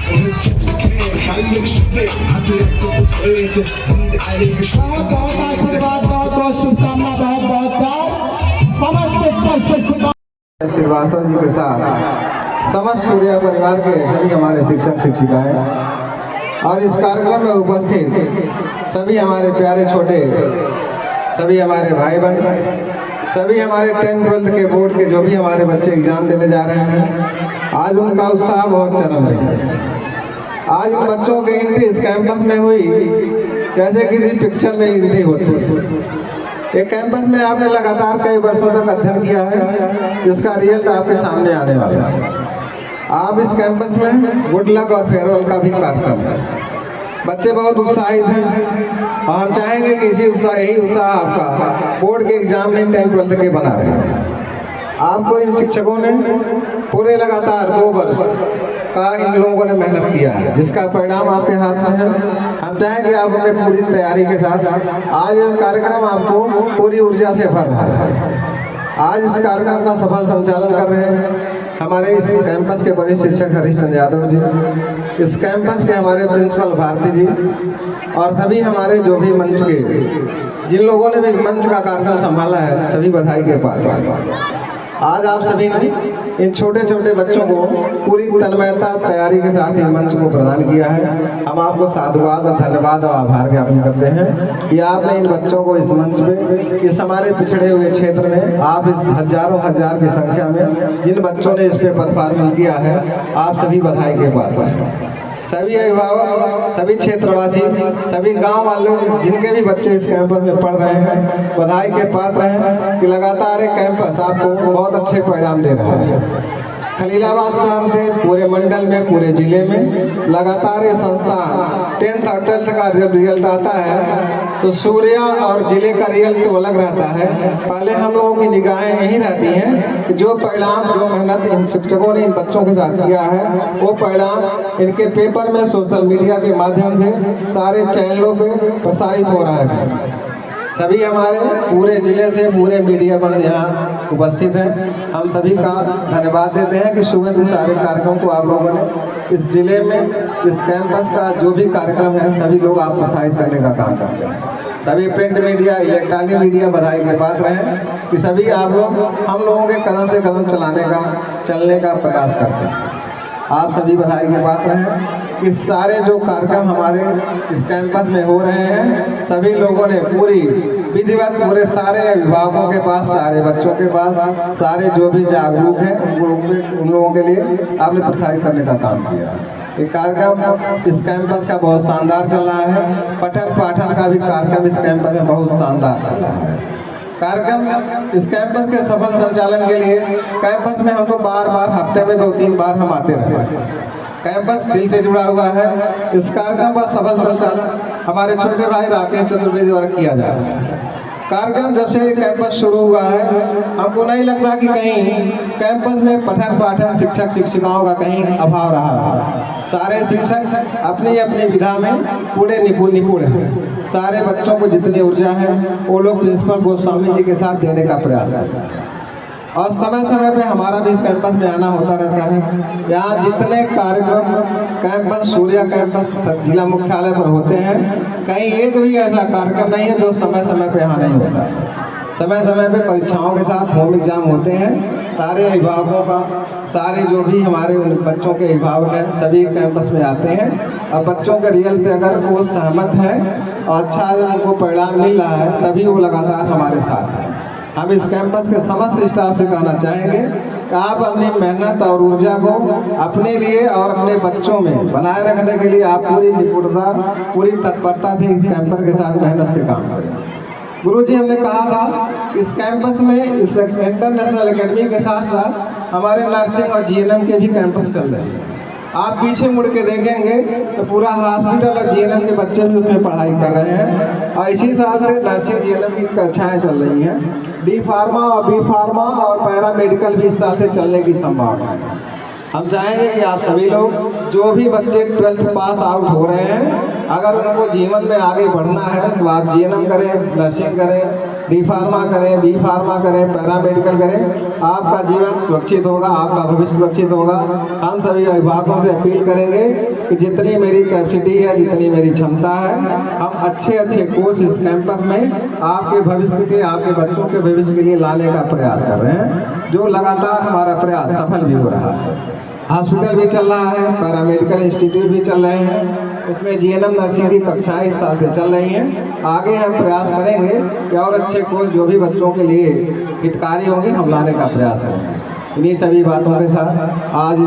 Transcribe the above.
बहुत आशीर्वाद, बहुत बहुत शुभकामना, बहुत बहुत प्यार समस्त शिक्षक श्रीवास्तव जी के साथ समस्त सूर्या परिवार के सभी हमारे शिक्षक शिक्षिकाएं और इस कार्यक्रम में उपस्थित सभी हमारे प्यारे छोटे, सभी हमारे भाई बहन, सभी हमारे 10th-12th के बोर्ड के जो भी हमारे बच्चे एग्जाम देने जा रहे हैं, आज उनका उत्साह बहुत चरम है। आज इन बच्चों की एंट्री इस कैंपस में हुई जैसे किसी पिक्चर में एंट्री होती है। एक कैंपस में आपने लगातार कई वर्षों तक अध्ययन किया है, जिसका रिजल्ट आपके सामने आने वाला है। आप इस कैंपस में गुड लक और फेयरवेल का भी कार्यक्रम है। बच्चे बहुत उत्साहित हैं और हम चाहेंगे कि यही उत्साह आपका बोर्ड के एग्जाम में 10th-12th के बना रहे। आपको इन शिक्षकों ने पूरे लगातार 2 वर्ष का इन लोगों ने मेहनत किया है, जिसका परिणाम आपके हाथ में है। हम चाहेंगे आप अपने पूरी तैयारी के साथ आज यह कार्यक्रम आपको पूरी ऊर्जा से भर रहा है। आज इस कार्यक्रम का सफल संचालन कर रहे हैं हमारे इस कैंपस के वरिष्ठ शिक्षक हरीशचंद्र यादव जी, इस कैंपस के हमारे प्रिंसिपल भारती जी और सभी हमारे जो भी मंच के जिन लोगों ने भी मंच का कार्यक्रम संभाला है, सभी बधाई के पात्र। आज आप सभी ने इन छोटे छोटे बच्चों को पूरी तन्मयता तैयारी के साथ इन मंच को प्रदान किया है। हम आपको साधुवाद और धन्यवाद और आभार ज्ञापन करते हैं कि आपने इन बच्चों को इस मंच पे, इस हमारे पिछड़े हुए क्षेत्र में, आप इस हजारों हजार की संख्या में जिन बच्चों ने इस पे परफॉर्मेंस किया है, आप सभी बधाई के पात्र हैं। सभी अभिभावक, सभी क्षेत्रवासी, सभी गांव वाले जिनके भी बच्चे इस कैंपस में पढ़ रहे हैं, बधाई के पात्र हैं कि लगातार एक कैंपस आपको बहुत अच्छे परिणाम दे रहा है। खलीलाबाद शहर से पूरे मंडल में, पूरे जिले में लगातार ये संस्था 10th और 12th का जब रिजल्ट आता है तो सूर्या और जिले का रिजल्ट तो अलग रहता है। पहले हम लोगों की निगाहें यही रहती हैं कि जो परिणाम, जो मेहनत इन शिक्षकों ने इन बच्चों के साथ किया है, वो परिणाम इनके पेपर में, सोशल मीडिया के माध्यम से सारे चैनलों पे प्रसारित हो रहा है। सभी हमारे पूरे जिले से पूरे मीडिया बंद यहाँ उपस्थित हैं। हम सभी का धन्यवाद देते हैं कि सुबह से सारे कार्यक्रम को आप लोगों ने इस जिले में, इस कैंपस का जो भी कार्यक्रम है, सभी लोग आप प्रोत्साहित करने का काम करते हैं। सभी प्रिंट मीडिया, इलेक्ट्रॉनिक मीडिया बधाई के पात्र हैं कि सभी आप लोग हम लोगों के कदम से कदम चलने का प्रयास करते हैं। आप सभी बधाई के पात्र हैं कि सारे जो कार्यक्रम हमारे इस कैंपस में हो रहे हैं, सभी लोगों ने पूरी विधिवत, पूरे सारे अभिभावकों के पास, सारे बच्चों के पास, सारे जो भी जागरूक हैं उन लोगों के लिए आपने प्रोत्साहित करने का काम किया। ये कार्यक्रम इस कैंपस का बहुत शानदार चल रहा है। पठन पाठन का भी कार्यक्रम इस कैंपस में बहुत शानदार चल रहा है। कार्यक्रम इस कैंपस के सफल संचालन के लिए कैंपस में हमको बार हफ्ते में 2-3 बार हम आते रहते हैं। कैंपस दिल से जुड़ा हुआ है। इस कार्यक्रम का सफल संचालन हमारे छोटे भाई राकेश चतुर्वेदी द्वारा किया जा रहा है। कार्यक्रम जब से कैंपस शुरू हुआ है, हमको नहीं लगता कि कहीं कैंपस में पठन पाठन, शिक्षक शिक्षिकाओं का कहीं अभाव रहा है। सारे शिक्षक अपनी अपनी विधा में पूरे निपुण हैं। सारे बच्चों को जितनी ऊर्जा है वो लोग प्रिंसिपल गोस्वामी जी के साथ देने का प्रयास करते हैं और समय समय पे हमारा भी इस कैंपस में आना होता रहता है। यहाँ जितने कार्यक्रम कैंपस, सूर्या कैंपस जिला मुख्यालय पर होते हैं, कहीं एक भी ऐसा कार्यक्रम नहीं है जो समय समय पे यहाँ नहीं होता है। समय समय पे परीक्षाओं के साथ होम एग्जाम होते हैं। सारे अभिभावकों का, सारे जो भी हमारे बच्चों के अभिभावक हैं, सभी कैंपस में आते हैं और बच्चों के रिजल्ट से अगर वो सहमत है और अच्छा उनको परिणाम मिल रहा है, तभी वो लगातार हमारे साथ हैं। हम इस कैंपस के समस्त स्टाफ से कहना चाहेंगे कि आप अपनी मेहनत और ऊर्जा को अपने लिए और अपने बच्चों में बनाए रखने के लिए आप पूरी निपुणता, पूरी तत्परता से इस कैंपस के साथ मेहनत से काम करें। गुरुजी, हमने कहा था इस कैंपस में, इस इंटरनेशनल एकेडमी के साथ साथ हमारे नर्सिंग और जीएनएम के भी कैंपस चल रहे हैं। आप पीछे मुड़ के देखेंगे तो पूरा हॉस्पिटल और जीएनएम के बच्चे भी उसमें पढ़ाई कर रहे हैं और इसी साल से नर्सिंग जीएनएम की कक्षाएं चल रही हैं। डी फार्मा और बी फार्मा और पैरा मेडिकल भी इस साल से चलने की संभावना है। हम चाहेंगे कि आप सभी लोग, जो भी बच्चे 12th पास आउट हो रहे हैं, अगर उनको जीवन में आगे बढ़ना है तो आप जीएनएम करें, नर्सिंग करें, डी फार्मा करें, बी फार्मा करें, पैरामेडिकल करें, आपका जीवन सुरक्षित होगा, आपका भविष्य सुरक्षित होगा। हम सभी अभिभावकों से अपील करेंगे कि जितनी मेरी कैपेसिटी है, जितनी मेरी क्षमता है, हम अच्छे अच्छे कोर्स इस कैंपस में आपके भविष्य के, आपके बच्चों के भविष्य के लिए लाने का प्रयास कर रहे हैं, जो लगातार हमारा प्रयास सफल भी हो रहा है। हॉस्पिटल भी चल रहा है, पैरामेडिकल इंस्टीट्यूट भी चल रहे हैं, इसमें जीएनएम नर्सिंग की कक्षाएं इस साल से चल रही हैं। आगे हम प्रयास करेंगे कि और अच्छे कोर्स जो भी बच्चों के लिए हितकारी होंगे हम लाने का प्रयास करेंगे। इन्हीं सभी बातों के साथ आज